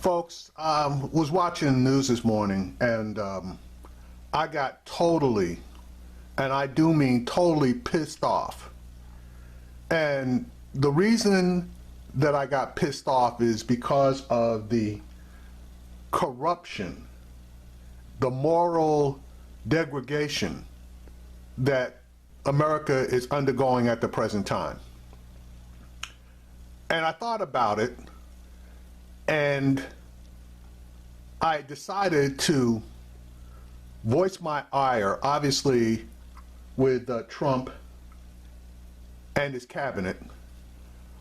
Folks, was watching the news this morning and I got totally, and I do mean totally, pissed off. And the reason that I got pissed off is because of the corruption, the moral degradation that America is undergoing at the present time. And I thought about it, and I decided to voice my ire, obviously, with Trump and his cabinet.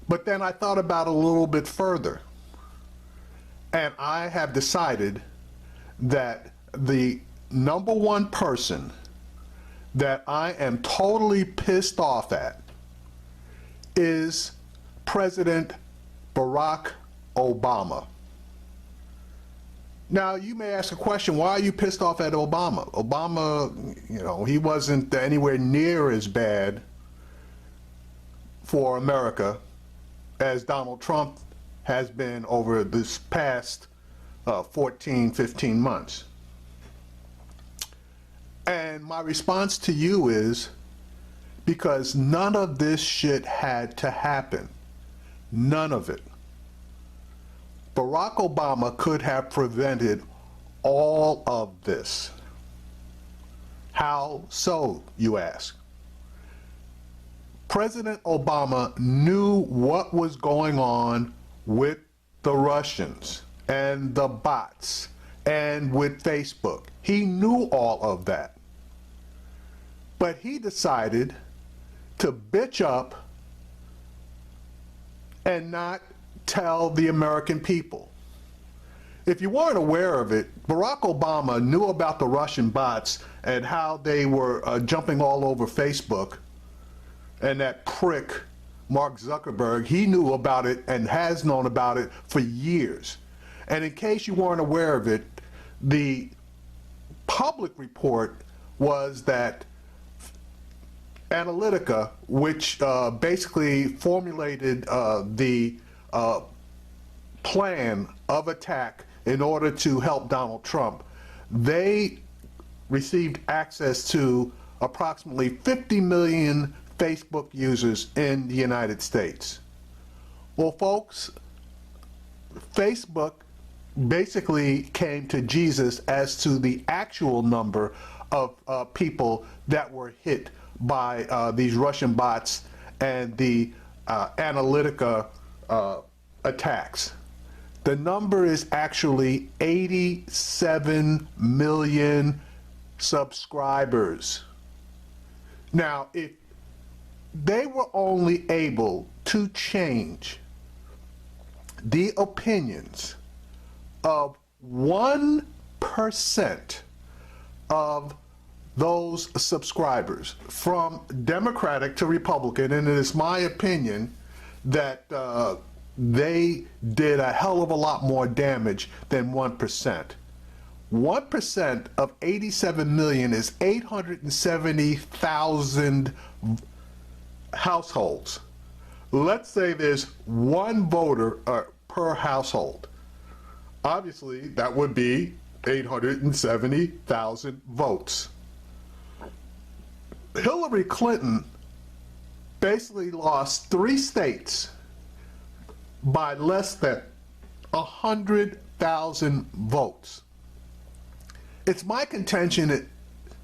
But then I thought about it a little bit further, and I have decided that the number one person that I am totally pissed off at is President Barack Obama. Now, you may ask a question, why are you pissed off at Obama? Obama, he wasn't anywhere near as bad for America as Donald Trump has been over this past 14, 15 months. And my response to you is, because none of this shit had to happen. None of it. Barack Obama could have prevented all of this. How so, you ask? President Obama knew what was going on with the Russians and the bots and with Facebook. He knew all of that. But he decided to bitch up and not tell the American people. If you weren't aware of it, Barack Obama knew about the Russian bots and how they were jumping all over Facebook. And that prick, Mark Zuckerberg, he knew about it and has known about it for years. And in case you weren't aware of it, the public report was that Analytica, which basically formulated the plan of attack in order to help Donald Trump, they received access to approximately 50 million Facebook users in the United States. Well, folks, Facebook basically came to Jesus as to the actual number of people that were hit by these Russian bots and the Analytica attacks. The number is actually 87 million subscribers. Now, if they were only able to change the opinions of 1% of those subscribers from Democratic to Republican, and it is my opinion that they did a hell of a lot more damage than 1%. 1% of 87 million is 870,000 households. Let's say there's one voter per household. Obviously, that would be 870,000 votes. Hillary Clinton basically lost 3 states by less than 100,000 votes. It's my contention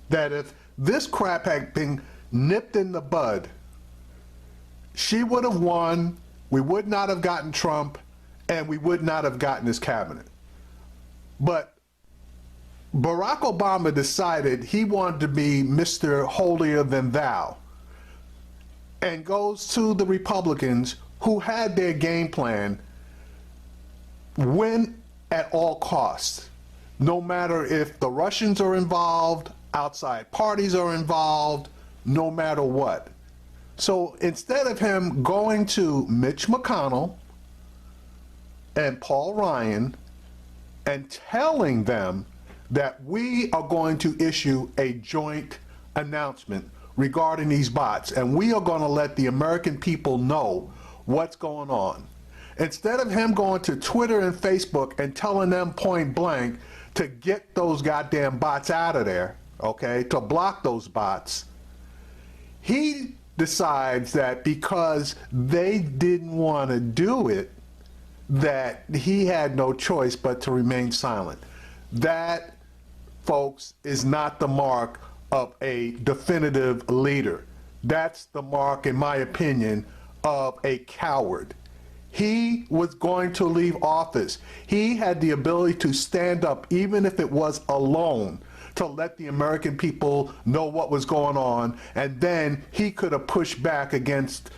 that if this crap had been nipped in the bud, she would have won, we would not have gotten Trump, and we would not have gotten his cabinet. But Barack Obama decided he wanted to be Mr. Holier Than Thou, and goes to the Republicans who had their game plan: win at all costs. No matter if the Russians are involved, outside parties are involved, no matter what. So instead of him going to Mitch McConnell and Paul Ryan and telling them that we are going to issue a joint announcement regarding these bots, and we are going to let the American people know what's going on. Instead of him going to Twitter and Facebook and telling them point blank to get those goddamn bots out of there, okay, to block those bots, he decides that because they didn't want to do it, that he had no choice but to remain silent. That, folks, is not the mark of a definitive leader. That's the mark, in my opinion, of a coward. He was going to leave office. He had the ability to stand up, even if it was alone, to let the American people know what was going on, and then he could have pushed back against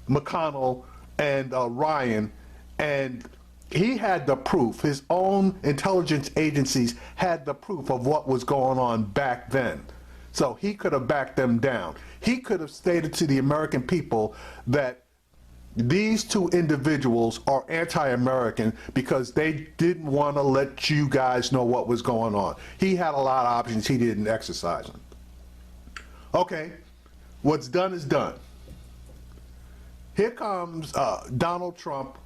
McConnell and Ryan, and he had the proof. His own intelligence agencies had the proof of what was going on back then. So he could have backed them down. He could have stated to the American people that these two individuals are anti-American because they didn't want to let you guys know what was going on. He had a lot of options. He didn't exercise them. Okay, what's done is done. Here comes Donald Trump,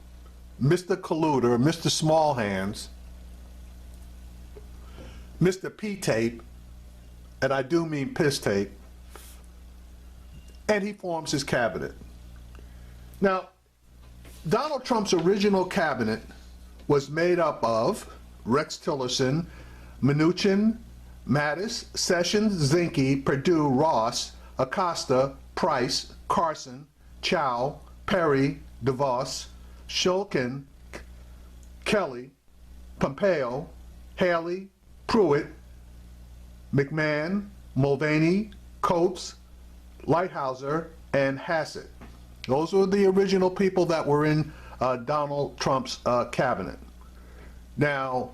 Mr. Colluder, Mr. Small Hands, Mr. P-Tape, and I do mean piss tape, and he forms his cabinet. Now, Donald Trump's original cabinet was made up of Rex Tillerson, Mnuchin, Mattis, Sessions, Zinke, Perdue, Ross, Acosta, Price, Carson, Chow, Perry, DeVos, Shulkin, Kelly, Pompeo, Haley, Pruitt, McMahon, Mulvaney, Coates, Lighthouser, and Hassett. Those were the original people that were in Donald Trump's cabinet. Now,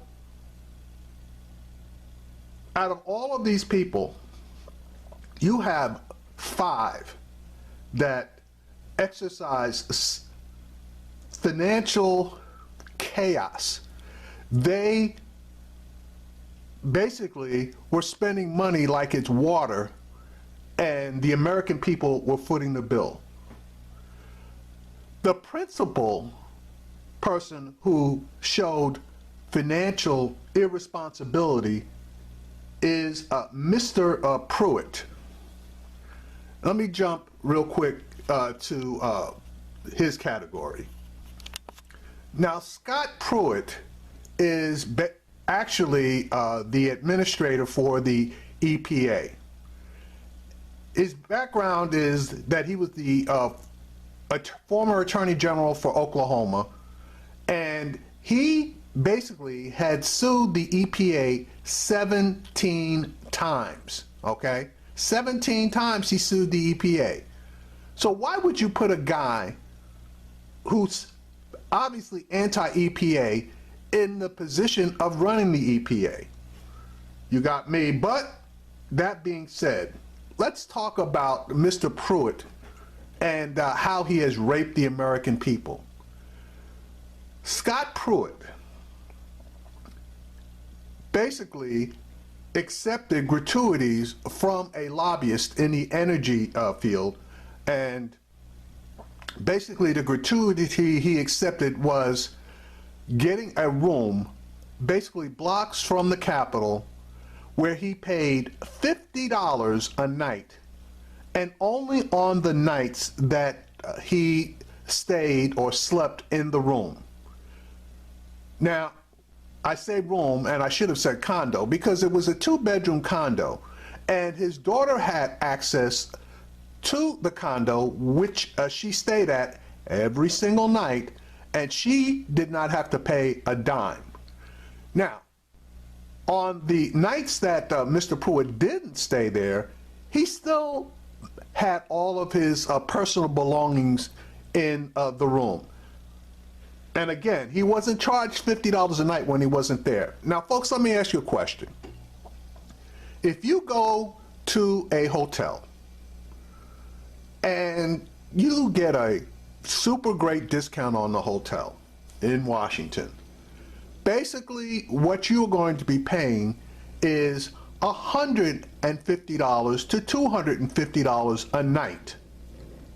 out of all of these people, you have 5 that exercise financial chaos. They basically were spending money like it's water, and the American people were footing the bill. The principal person who showed financial irresponsibility is Mr. Pruitt. Let me jump real quick to his category. Now, Scott Pruitt is actually the administrator for the EPA. His background is that he was the former Attorney General for Oklahoma, and he basically had sued the EPA 17 times, okay? 17 times he sued the EPA. So why would you put a guy who's obviously anti-EPA in the position of running the EPA? You got me. But that being said, let's talk about Mr. Pruitt and how he has raped the American people. Scott Pruitt basically accepted gratuities from a lobbyist in the energy field, and basically the gratuity he accepted was getting a room basically blocks from the Capitol where he paid $50 a night, and only on the nights that he stayed or slept in the room. Now, I say room, and I should have said condo, because it was a 2-bedroom condo, and his daughter had access to the condo, which she stayed at every single night, and she did not have to pay a dime. Now, on the nights that Mr. Pruitt didn't stay there, he still had all of his personal belongings in the room. And again, he wasn't charged $50 a night when he wasn't there. Now, folks, let me ask you a question. If you go to a hotel and you get a super great discount on the hotel in Washington, basically what you're going to be paying is $150 to $250 a night,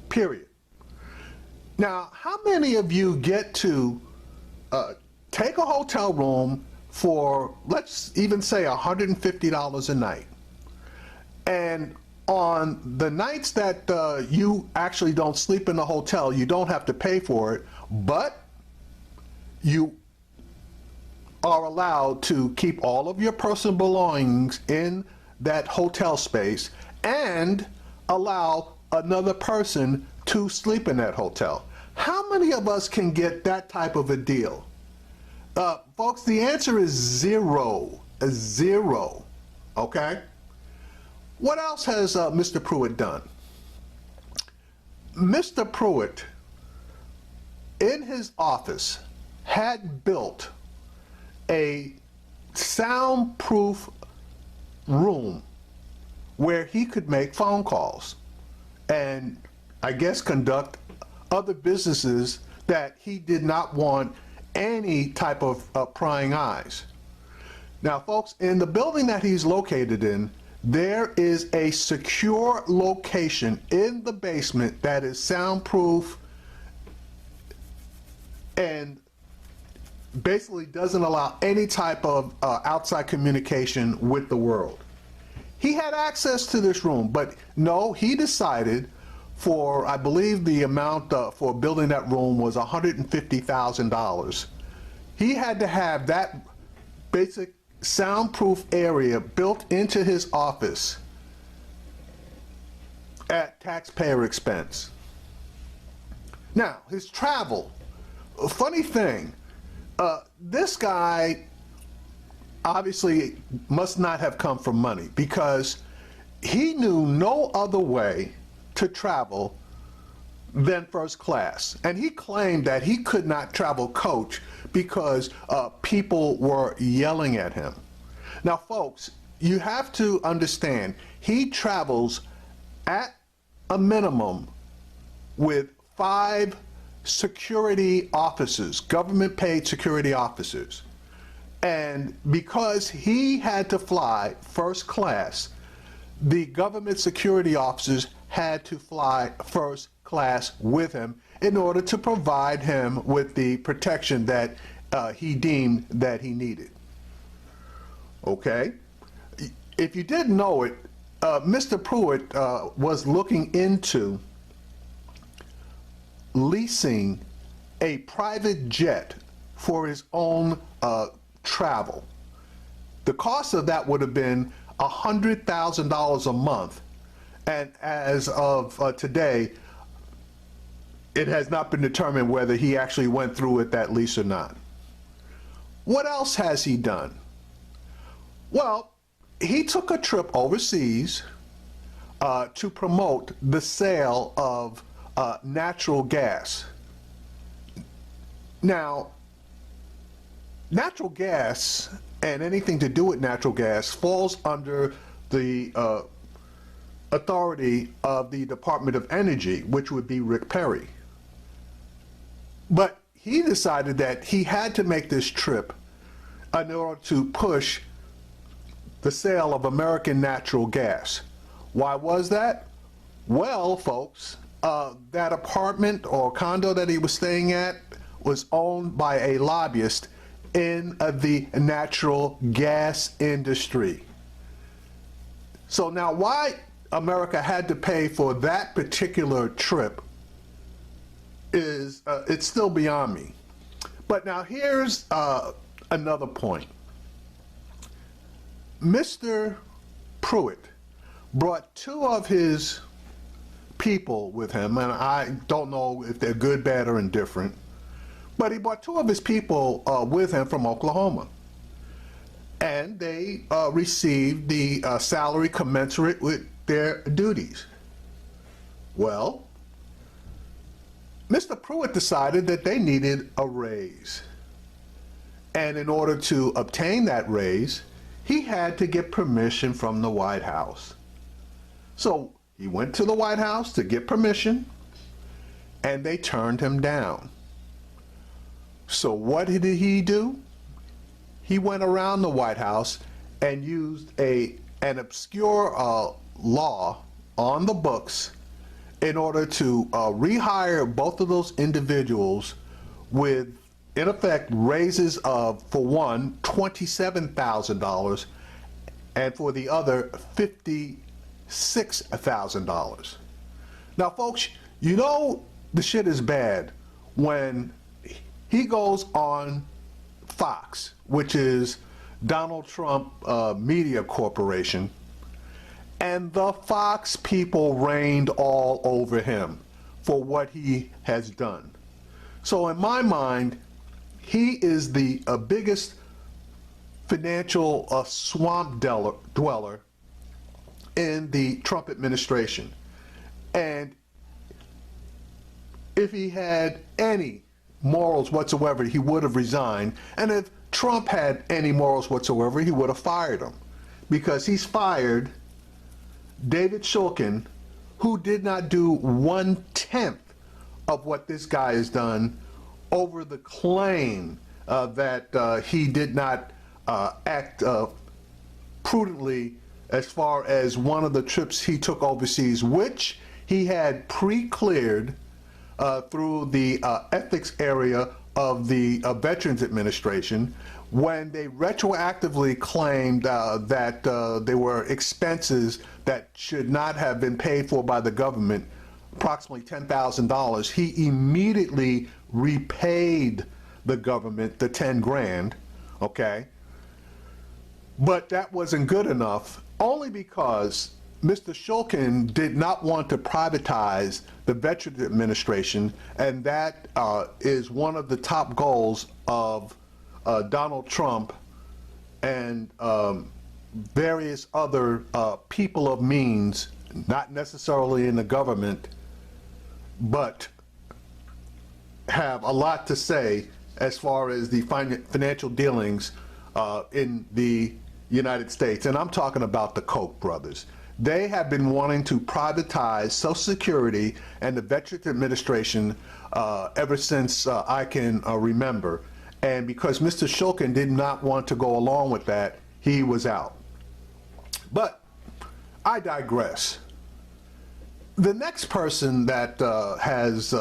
period. Now, how many of you get to take a hotel room for, let's even say, $150 a night. And on the nights that you actually don't sleep in the hotel, you don't have to pay for it, but you are allowed to keep all of your personal belongings in that hotel space and allow another person to sleep in that hotel. How many of us can get that type of a deal? Folks, the answer is zero. Zero. Okay? What else has Mr. Pruitt done? Mr. Pruitt, in his office, had built a soundproof room where he could make phone calls and, I guess, conduct other businesses that he did not want any type of prying eyes. Now, folks, in the building that he's located in, there is a secure location in the basement that is soundproof and basically doesn't allow any type of outside communication with the world. He had access to this room, but no, he decided for, I believe the amount for building that room was $150,000. He had to have that basic soundproof area built into his office at taxpayer expense. Now, his travel, a funny thing, this guy obviously must not have come from money, because he knew no other way to travel than first class. And he claimed that he could not travel coach because people were yelling at him. Now, folks, you have to understand, he travels at a minimum with 5 security officers, government paid security officers. And because he had to fly first class, the government security officers had to fly first class with him in order to provide him with the protection that he deemed that he needed. Okay? If you didn't know it, Mr. Pruitt was looking into leasing a private jet for his own travel. The cost of that would have been $100,000 a month, and as of today, it has not been determined whether he actually went through with that lease or not. What else has he done? Well, he took a trip overseas to promote the sale of natural gas. Now, natural gas and anything to do with natural gas falls under the authority of the Department of Energy, which would be Rick Perry. But he decided that he had to make this trip in order to push the sale of American natural gas. Why was that? Well, folks, that apartment or condo that he was staying at was owned by a lobbyist in the natural gas industry. So now, why America had to pay for that particular trip is it's still beyond me. But now here's another point. Mr. Pruitt brought 2 of his people with him, and I don't know if they're good, bad, or indifferent, but he brought 2 of his people with him from Oklahoma. And they received the salary commensurate with their duties. Well, Mr. Pruitt decided that they needed a raise. And in order to obtain that raise, he had to get permission from the White House. So he went to the White House to get permission, and they turned him down. So what did he do? He went around the White House and used an obscure law on the books in order to rehire both of those individuals with in effect, raises of, for one, $27,000, and for the other, $56,000. Now, folks, you know the shit is bad when he goes on Fox, which is Donald Trump Media Corporation, and the Fox people rained all over him for what he has done. So in my mind, he is the biggest financial swamp dweller in the Trump administration. And if he had any morals whatsoever, he would have resigned. And if Trump had any morals whatsoever, he would have fired him. Because he's fired David Shulkin, who did not do 1/10 of what this guy has done, over the claim that he did not act prudently as far as one of the trips he took overseas, which he had pre-cleared through the ethics area of the Veterans Administration, when they retroactively claimed that there were expenses that should not have been paid for by the government, approximately $10,000. He immediately repaid the government the 10 grand, okay? But that wasn't good enough, only because Mr. Shulkin did not want to privatize the Veterans Administration, and that is one of the top goals of Donald Trump and various other people of means, not necessarily in the government, but have a lot to say as far as the financial dealings in the United States. And I'm talking about the Koch brothers. They have been wanting to privatize Social Security and the Veterans Administration ever since I can remember. And because Mr. Shulkin did not want to go along with that, he was out. But I digress. The next person that has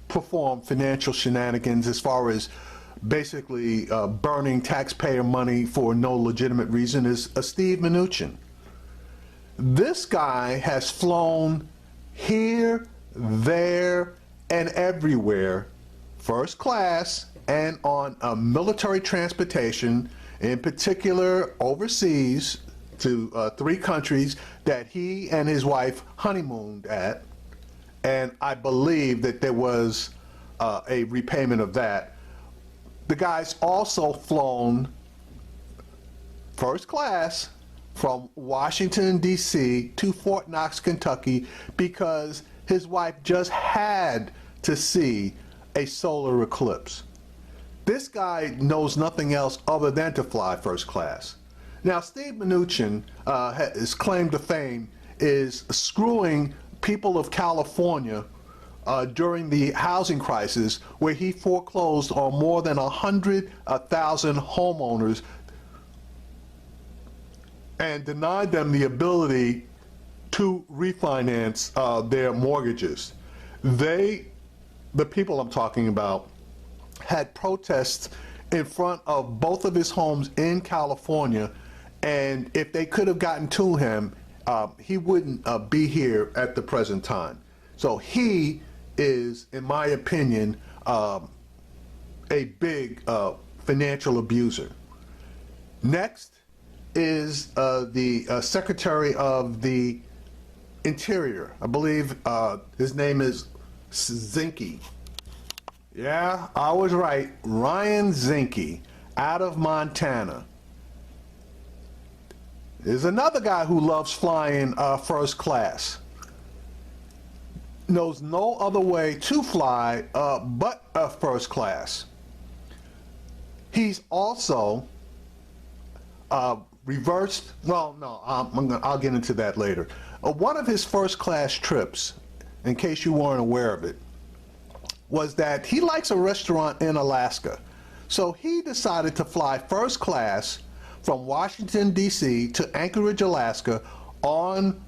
performed financial shenanigans as far as basically burning taxpayer money for no legitimate reason is Steve Mnuchin. This guy has flown here, there, and everywhere, first class and on a military transportation, in particular overseas to 3 countries that he and his wife honeymooned at. And I believe that there was a repayment of that. The guy's also flown first class from Washington, D.C. to Fort Knox, Kentucky, because his wife just had to see a solar eclipse. This guy knows nothing else other than to fly first class. Now, Steve Mnuchin, his claim to fame is screwing people of California during the housing crisis, where he foreclosed on more than 100,000 homeowners and denied them the ability to refinance their mortgages. The people I'm talking about, had protests in front of both of his homes in California, and if they could have gotten to him, he wouldn't be here at the present time. So he is, in my opinion, a big financial abuser. Next is the Secretary of the Interior. I believe his name is Zinke. Yeah, I was right. Ryan Zinke, out of Montana. There's another guy who loves flying first class. Knows no other way to fly but first class. He's also reversed, well, no, I'll get into that later. One of his first class trips, in case you weren't aware of it, was that he likes a restaurant in Alaska. So he decided to fly first class from Washington, D.C. to Anchorage, Alaska on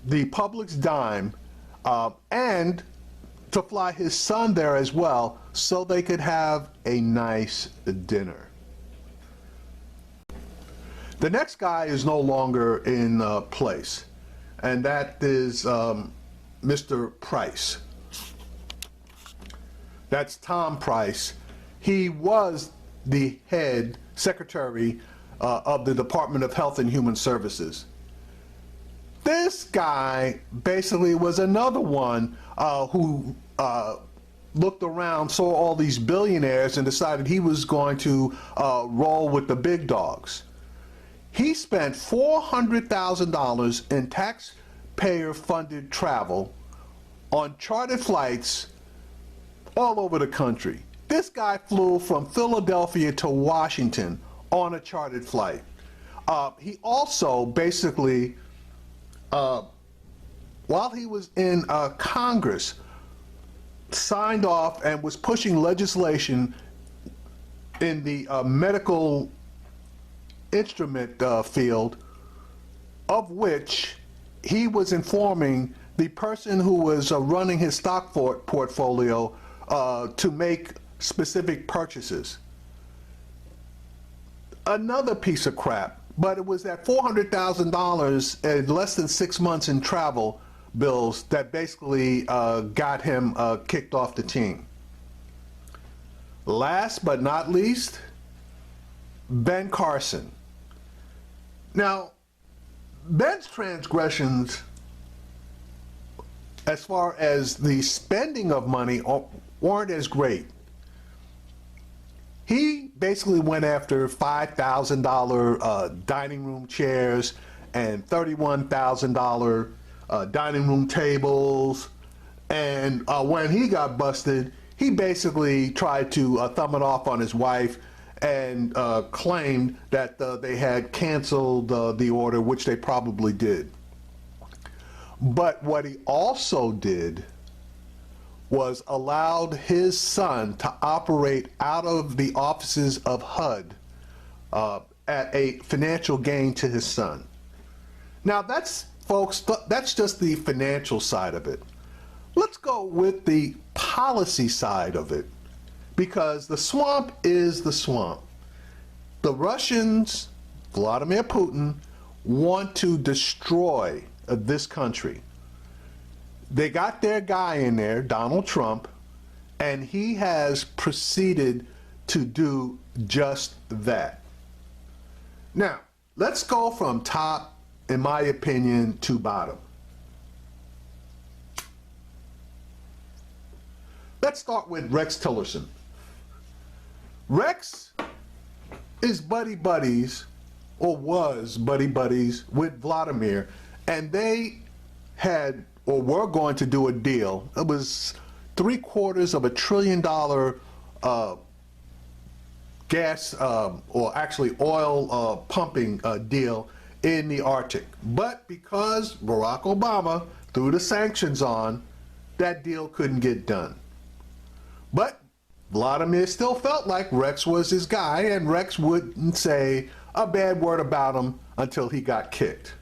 the public's dime, and to fly his son there as well, so they could have a nice dinner. The next guy is no longer in place, and that is Mr. Price. That's Tom Price. He was the head secretary of the Department of Health and Human Services. This guy basically was another one who looked around, saw all these billionaires, and decided he was going to roll with the big dogs. He spent $400,000 in taxpayer-funded travel on chartered flights all over the country. This guy flew from Philadelphia to Washington on a chartered flight. He also basically, while he was in Congress, signed off and was pushing legislation in the medical instrument field, of which he was informing the person who was running his stock portfolio to make specific purchases. Another piece of crap, but it was that $400,000 in less than 6 months in travel bills that basically got him kicked off the team. Last but not least, Ben Carson. Now, Ben's transgressions as far as the spending of money weren't as great. He basically went after $5,000 dining room chairs and $31,000 dining room tables, and when he got busted, he basically tried to thumb it off on his wife and claimed that they had canceled the order, which they probably did. But what he also did was allowed his son to operate out of the offices of HUD at a financial gain to his son. Now that's, folks, that's just the financial side of it. Let's go with the policy side of it, because the swamp is the swamp. The Russians, Vladimir Putin, want to destroy this country. They got their guy in there, Donald Trump, and he has proceeded to do just that. Now, let's go from top, in my opinion, to bottom. Let's start with Rex Tillerson. Rex is buddies, or was buddies with Vladimir, and they had or were going to do a deal. It was $750 billion gas, or actually oil pumping deal in the Arctic. But because Barack Obama threw the sanctions on, that deal couldn't get done. But Vladimir still felt like Rex was his guy, and Rex wouldn't say a bad word about him until he got kicked.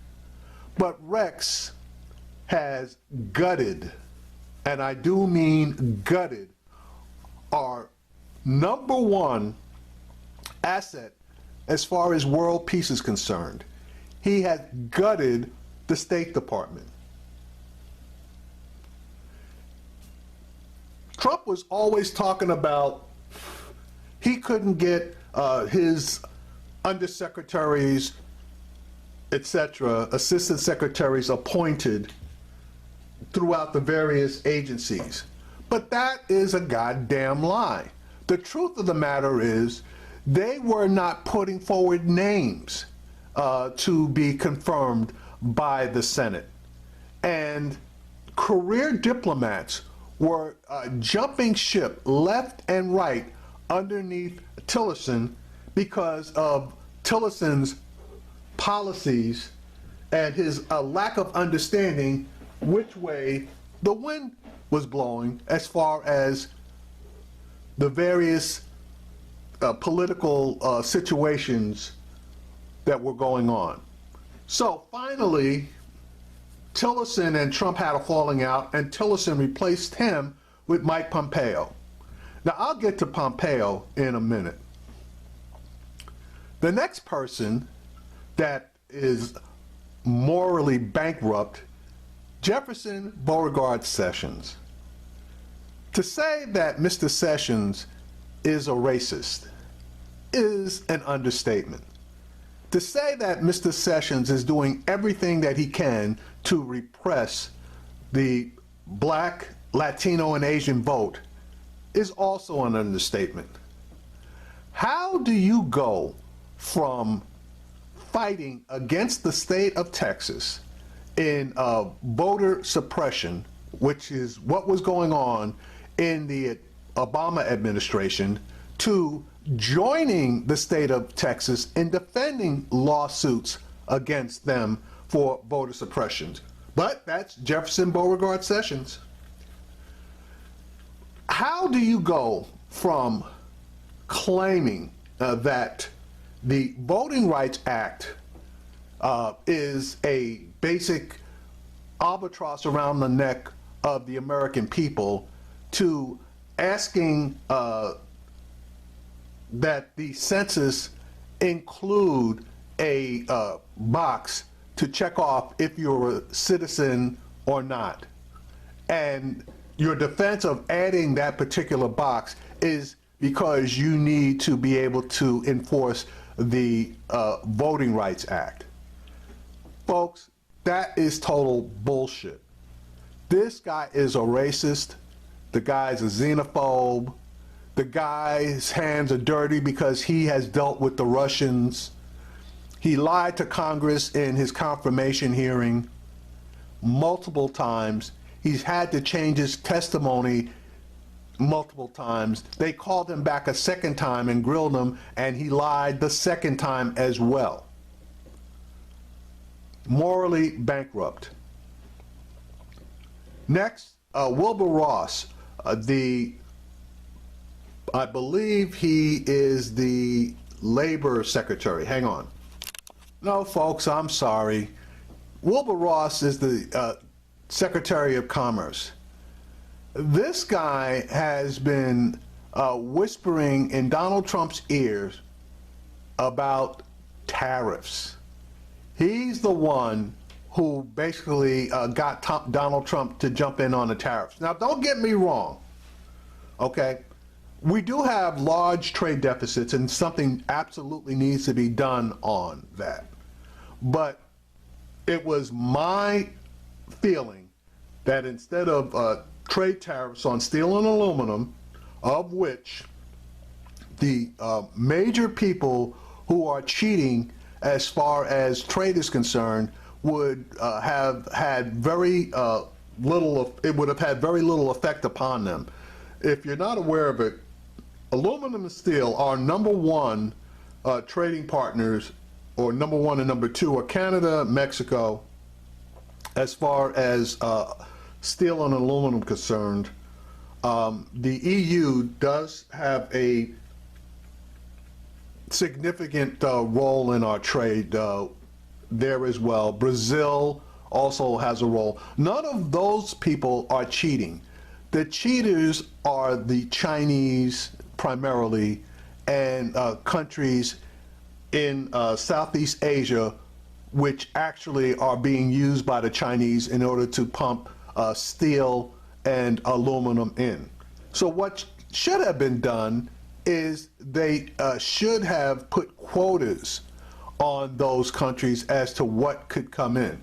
But Rex has gutted, and I do mean gutted, our #1 asset as far as world peace is concerned. He has gutted the State Department. Trump was always talking about he couldn't get his undersecretaries, etc., assistant secretaries appointed throughout the various agencies. But that is a goddamn lie. The truth of the matter is they were not putting forward names to be confirmed by the Senate. And career diplomats were jumping ship left and right underneath Tillerson because of Tillerson's policies and his lack of understanding which way the wind was blowing as far as the various political situations that were going on. So finally, Tillerson and Trump had a falling out, and Tillerson replaced him with Mike Pompeo. Now, I'll get to Pompeo in a minute. The next person that is morally bankrupt, Jefferson Beauregard Sessions. To say that Mr. Sessions is a racist is an understatement. To say that Mr. Sessions is doing everything that he can to repress the black, Latino, and Asian vote is also an understatement. How do you go from fighting against the state of Texas in voter suppression, which is what was going on in the Obama administration, to joining the state of Texas in defending lawsuits against them for voter suppression? But that's Jefferson Beauregard Sessions. How do you go from claiming that the Voting Rights Act is a basic albatross around the neck of the American people to asking that the census include a box to check off if you're a citizen or not? And your defense of adding that particular box is because you need to be able to enforce the Voting Rights Act. Folks, that is total bullshit. This guy is a racist. The guy's a xenophobe. The guy's hands are dirty because he has dealt with the Russians. He lied to Congress in his confirmation hearing multiple times. He's had to change his testimony multiple times. They called him back a second time and grilled him, and he lied the second time as well. Morally bankrupt. Next, Wilbur Ross, I believe he is the Labor Secretary. Hang on. No, folks, I'm sorry. Wilbur Ross is the Secretary of Commerce. This guy has been whispering in Donald Trump's ears about tariffs. He's the one who basically got Donald Trump to jump in on the tariffs. Now, don't get me wrong, okay? We do have large trade deficits, and something absolutely needs to be done on that. But it was my feeling that instead of trade tariffs on steel and aluminum, of which the major people who are cheating as far as trade is concerned would have had very little, it would have had very little effect upon them. If you're not aware of it, aluminum and steel are number one trading partners, or number one and number two are Canada, Mexico, as far as steel and aluminum concerned. The EU does have a significant role in our trade there as well. Brazil also has a role. None of those people are cheating. The cheaters are the Chinese primarily, and countries in Southeast Asia, which actually are being used by the Chinese in order to pump steel and aluminum in. So what should have been done is they should have put quotas on those countries as to what could come in.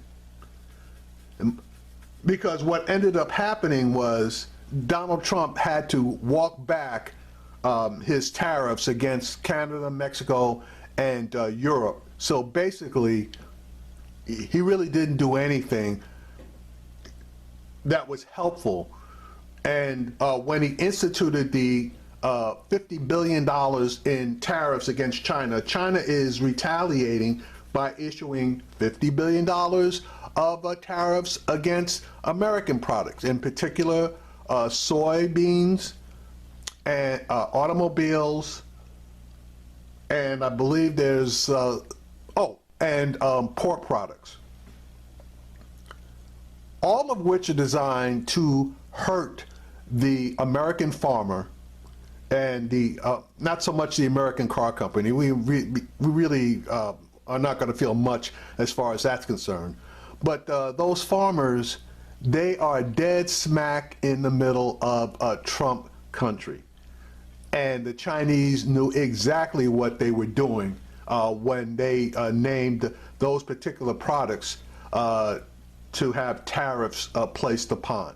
Because what ended up happening was Donald Trump had to walk back his tariffs against Canada, Mexico, and Europe. So basically, he really didn't do anything that was helpful. And when he instituted the $50 billion in tariffs against China, China is retaliating by issuing $50 billion of tariffs against American products, in particular soybeans and automobiles, and I believe there's pork products, all of which are designed to hurt the American farmer and the not so much the American car company. We really are not going to feel much as far as that's concerned. But those farmers, they are dead smack in the middle of a Trump country. And the Chinese knew exactly what they were doing when they named those particular products to have tariffs placed upon.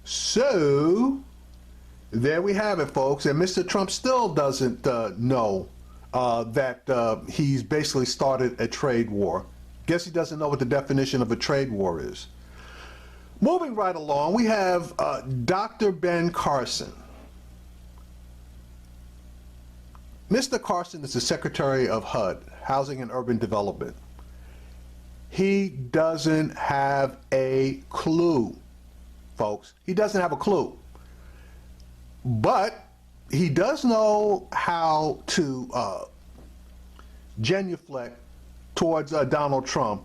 So there we have it, folks. And Mr. Trump still doesn't know that he's basically started a trade war. Guess he doesn't know what the definition of a trade war is. Moving right along, we have Dr. Ben Carson. Mr. Carson is the Secretary of HUD, Housing and Urban Development. He doesn't have a clue, folks. He doesn't have a clue. But he does know how to genuflect towards Donald Trump.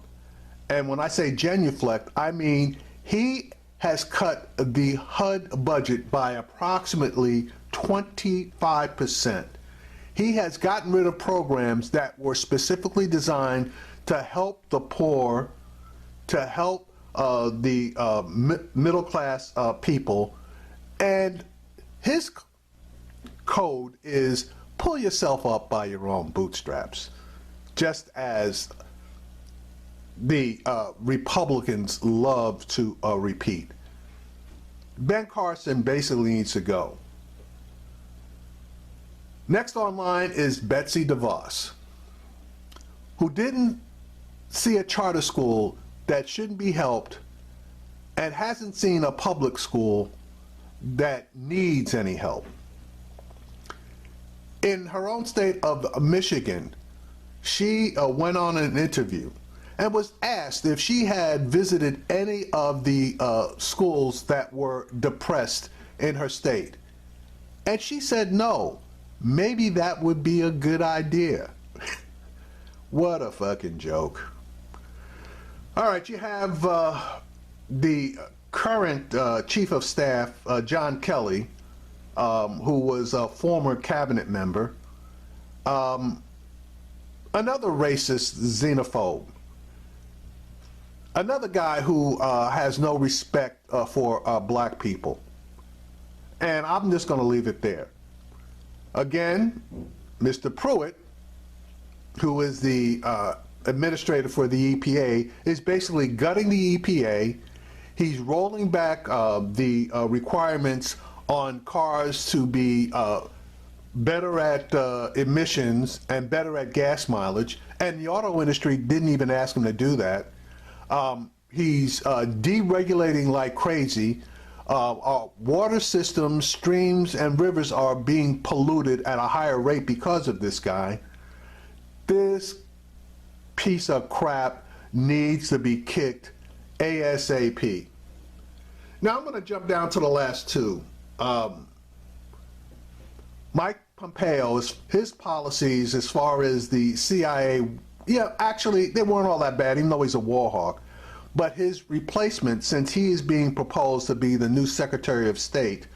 And when I say genuflect, I mean he has cut the HUD budget by approximately 25%. He has gotten rid of programs that were specifically designed to help the poor, to help the middle class people. And his code is pull yourself up by your own bootstraps, just as the Republicans love to repeat. Ben Carson basically needs to go. Next online is Betsy DeVos, who didn't see a charter school that shouldn't be helped and hasn't seen a public school that needs any help. In her own state of Michigan, she went on an interview and was asked if she had visited any of the schools that were depressed in her state. And she said no. Maybe that would be a good idea. What a fucking joke. All right, you have the current Chief of Staff, John Kelly, who was a former cabinet member, another racist xenophobe, another guy who has no respect for black people. And I'm just going to leave it there. Again, Mr. Pruitt, who is the administrator for the EPA, is basically gutting the EPA. He's rolling back the requirements on cars to be better at emissions and better at gas mileage, and the auto industry didn't even ask him to do that. He's deregulating like crazy. Our water systems, streams, and rivers are being polluted at a higher rate because of this guy. This piece of crap needs to be kicked ASAP. Now I'm going to jump down to the last two. Mike Pompeo, his policies as far as the CIA, yeah, actually they weren't all that bad, even though he's a war hawk. But his replacement, since he is being proposed to be the new Secretary of State,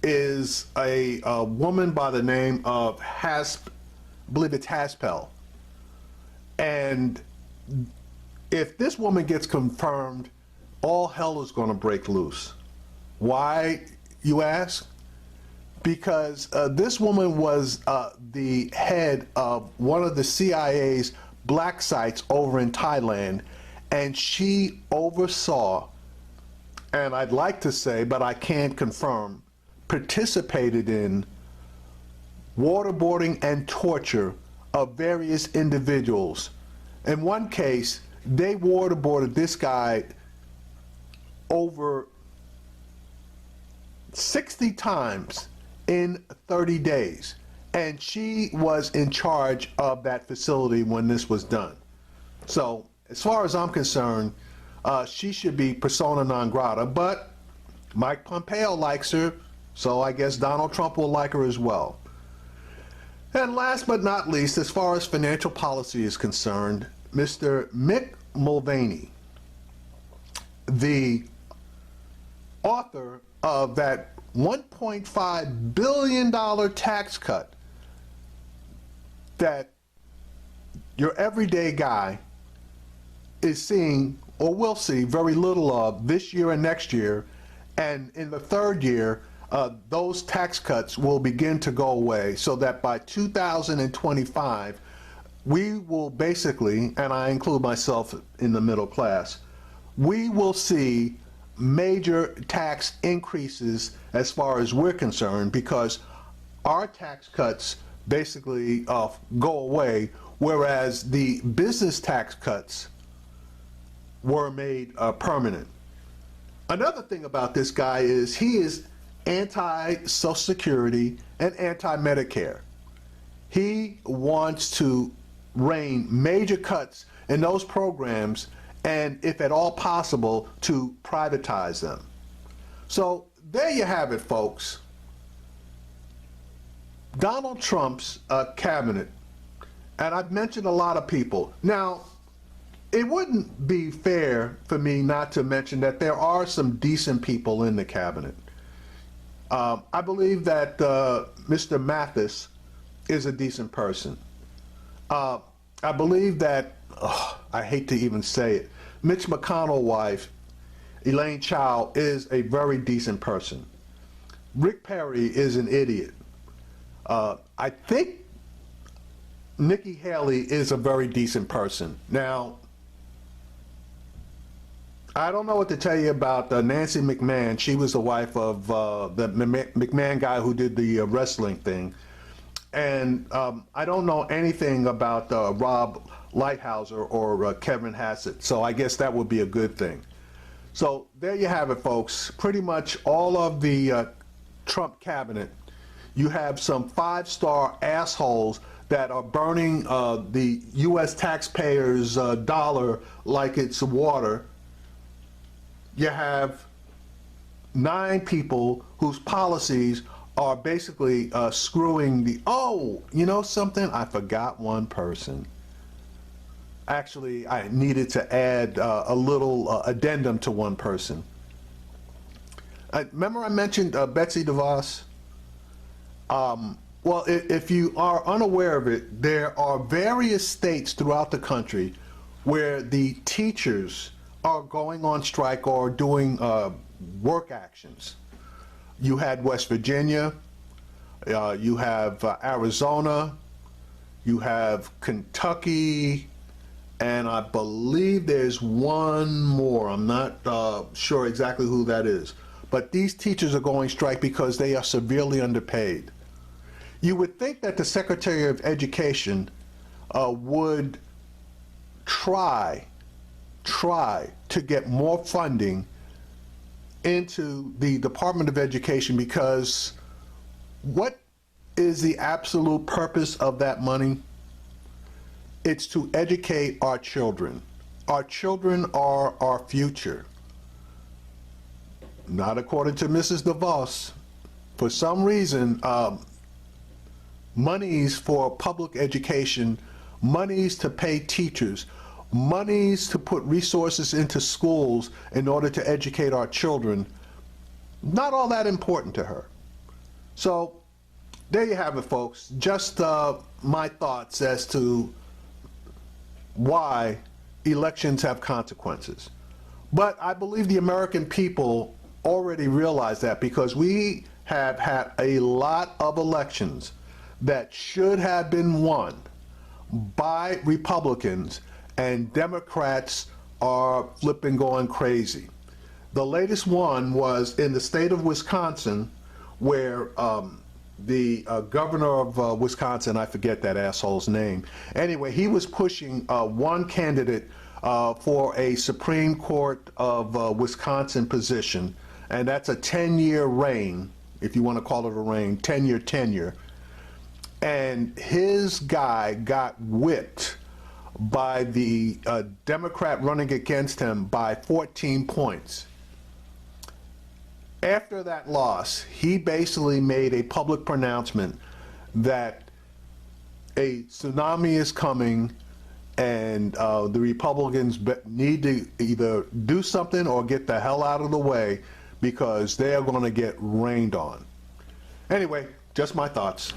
is a woman by the name of I believe it's Haspel. And if this woman gets confirmed, all hell is going to break loose. Why, you ask? Because this woman was the head of one of the CIA's black sites over in Thailand, and she oversaw, and I'd like to say, but I can't confirm, participated in waterboarding and torture of various individuals. In one case, they waterboarded this guy over 60 times in 30 days. And she was in charge of that facility when this was done. So, as far as I'm concerned, she should be persona non grata, but Mike Pompeo likes her, so I guess Donald Trump will like her as well. And last but not least, as far as financial policy is concerned, Mr. Mick Mulvaney, the author of that $1.5 billion tax cut that your everyday guy is seeing or will see very little of this year and next year. And in the third year, those tax cuts will begin to go away, so that by 2025, we will basically, and I include myself in the middle class, we will see major tax increases as far as we're concerned, because our tax cuts basically go away, whereas the business tax cuts were made permanent. Another thing about this guy is he is anti-Social Security and anti-Medicare. He wants to rain major cuts in those programs, and if at all possible, to privatize them. So there you have it, folks. Donald Trump's cabinet, and I've mentioned a lot of people. Now, it wouldn't be fair for me not to mention that there are some decent people in the cabinet. I believe that Mr. Mathis is a decent person. I believe that, I hate to even say it, Mitch McConnell's wife, Elaine Chao, is a very decent person. Rick Perry is an idiot. I think Nikki Haley is a very decent person. Now, I don't know what to tell you about Nancy McMahon. She was the wife of the McMahon guy who did the wrestling thing. And I don't know anything about Rob Lighthouser or Kevin Hassett, so I guess that would be a good thing. So there you have it, folks. Pretty much all of the Trump cabinet. You have some five-star assholes that are burning the U.S. taxpayers' dollar like it's water. You have 9 people whose policies are basically screwing the, oh, you know something? I forgot one person. Actually, I needed to add a little addendum to one person. Remember I mentioned Betsy DeVos? Well, if you are unaware of it, there are various states throughout the country where the teachers are going on strike or doing work actions. You had West Virginia, you have Arizona, you have Kentucky, and I believe there's one more. I'm not sure exactly who that is. But these teachers are going strike because they are severely underpaid. You would think that the Secretary of Education would try to get more funding into the Department of Education, because what is the absolute purpose of that money? It's to educate our children. Our children are our future. Not according to Mrs. DeVos. For some reason, monies for public education, monies to pay teachers, monies to put resources into schools in order to educate our children, not all that important to her. So there you have it, folks. Just my thoughts as to why elections have consequences. But I believe the American people already realize that, because we have had a lot of elections that should have been won by Republicans, and Democrats are flipping going crazy. The latest one was in the state of Wisconsin, where the governor of Wisconsin, I forget that asshole's name. Anyway, he was pushing one candidate for a Supreme Court of Wisconsin position, and that's a 10-year reign, if you want to call it a reign, 10-year tenure. And his guy got whipped by the Democrat running against him by 14 points. After that loss, he basically made a public pronouncement that a tsunami is coming, and the Republicans need to either do something or get the hell out of the way, because they are going to get rained on. Anyway, just my thoughts.